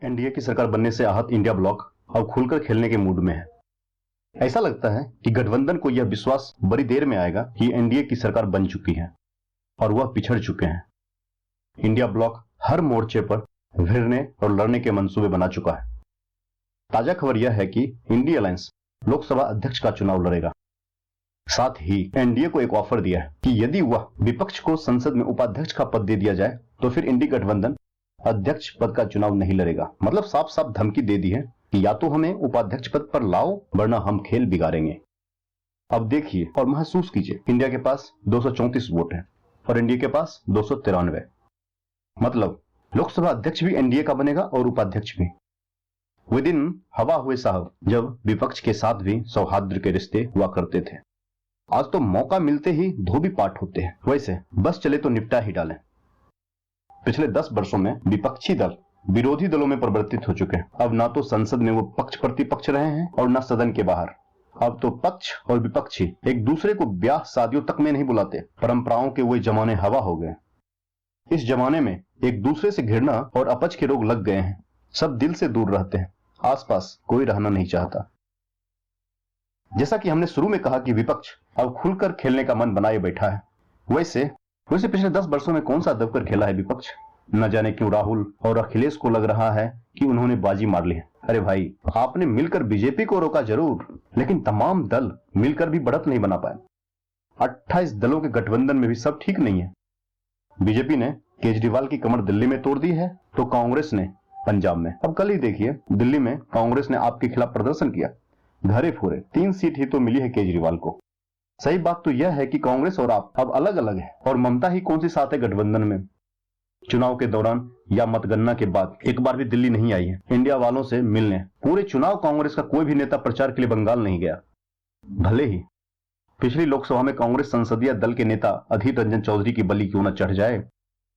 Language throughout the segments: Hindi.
एनडीए की सरकार बनने से आहत इंडिया ब्लॉक अब खुलकर खेलने के मूड में है। ऐसा लगता है कि गठबंधन को यह विश्वास बड़ी देर में आएगा कि एनडीए की सरकार बन चुकी है और वह पिछड़ चुके हैं। इंडिया ब्लॉक हर मोर्चे पर भिड़ने और लड़ने के मंसूबे बना चुका है। ताजा खबर यह है कि इंडिया अलायंस लोकसभा अध्यक्ष का चुनाव लड़ेगा। साथ ही एनडीए को एक ऑफर दिया है कि यदि वह विपक्ष को संसद में उपाध्यक्ष का पद दे दिया जाए तो फिर इंडी गठबंधन अध्यक्ष पद का चुनाव नहीं लड़ेगा। मतलब साफ साफ धमकी दे दी है कि या तो हमें उपाध्यक्ष पद पर लाओ वरना हम खेल बिगाड़ेंगे। अब देखिए और महसूस कीजिए, इंडिया के पास 234 वोट है और एनडीए के पास 293। मतलब लोकसभा अध्यक्ष भी एनडीए का बनेगा और उपाध्यक्ष भी। वे दिन हवा हुए साहब जब विपक्ष के साथ भी सौहार्द के रिश्ते हुआ करते थे। आज तो मौका मिलते ही धोबी पाट होते हैं। वैसे बस चले तो निपटा ही डालें। पिछले 10 वर्षों में विपक्षी दल विरोधी दलों में परिवर्तित हो चुके हैं। अब ना तो संसद में वो पक्ष प्रतिपक्ष रहे हैं और ना सदन के बाहर। अब तो पक्ष और विपक्षी एक दूसरे को ब्याह शादियों तक में नहीं बुलाते। परंपराओं के वो जमाने हवा हो गए। इस जमाने में एक दूसरे से घृणा और अपच के रोग लग गए हैं। सब दिल से दूर रहते हैं। आसपास कोई रहना नहीं चाहता। जैसा कि हमने शुरू में कहा कि विपक्ष अब खुलकर खेलने का मन बनाए बैठा है, वैसे पिछले 10 वर्षों में कौन सा दबकर खेला है विपक्ष। न जाने क्यों राहुल और अखिलेश को लग रहा है कि उन्होंने बाजी मार ली है। अरे भाई, आपने मिलकर बीजेपी को रोका जरूर, लेकिन तमाम दल मिलकर भी बढ़त नहीं बना पाए। 28 दलों के गठबंधन में भी सब ठीक नहीं है। बीजेपी ने केजरीवाल की कमर दिल्ली में तोड़ दी है तो कांग्रेस ने पंजाब में। अब कल ही देखिए, दिल्ली में कांग्रेस ने आपके खिलाफ प्रदर्शन किया, घरे फोड़े। 3 सीट ही तो मिली है केजरीवाल को। सही बात तो यह है कि कांग्रेस और आप अब अलग अलग है और ममता ही कौन सी साथ है गठबंधन में। चुनाव के दौरान या मतगणना के बाद एक बार भी दिल्ली नहीं आई है इंडिया वालों से मिलने। पूरे चुनाव कांग्रेस का कोई भी नेता प्रचार के लिए बंगाल नहीं गया। भले ही पिछली लोकसभा में कांग्रेस संसदीय दल के नेता अधीर रंजन चौधरी की बलि क्यों न चढ़ जाए,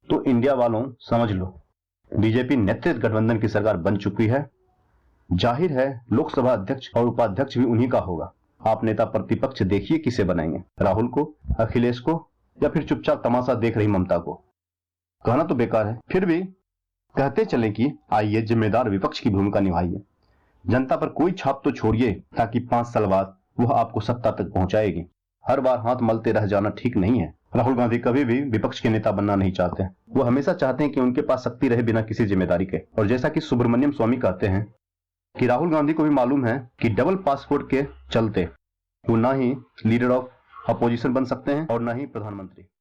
तो इंडिया वालों समझ लो, बीजेपी नेतृत्व गठबंधन की सरकार बन चुकी है। जाहिर है लोकसभा अध्यक्ष और उपाध्यक्ष भी उन्हीं का होगा। आप नेता प्रतिपक्ष देखिए किसे बनाएंगे, राहुल को, अखिलेश को, या फिर चुपचाप तमाशा देख रही ममता को। कहना तो बेकार है, फिर भी कहते चले कि आइए जिम्मेदार विपक्ष की भूमिका निभाइए। जनता पर कोई छाप तो छोड़िए ताकि 5 साल बाद वह आपको सत्ता तक पहुंचाएगी। हर बार हाथ मलते रह जाना ठीक नहीं है। राहुल गांधी कभी भी विपक्ष के नेता बनना नहीं चाहते। वो हमेशा चाहते हैं कि उनके पास शक्ति रहे बिना किसी जिम्मेदारी के। और जैसा कि सुब्रमण्यम स्वामी कहते हैं कि राहुल गांधी को भी मालूम है कि डबल पासपोर्ट के चलते वो ना ही लीडर ऑफ अपोजिशन बन सकते हैं और ना ही प्रधानमंत्री।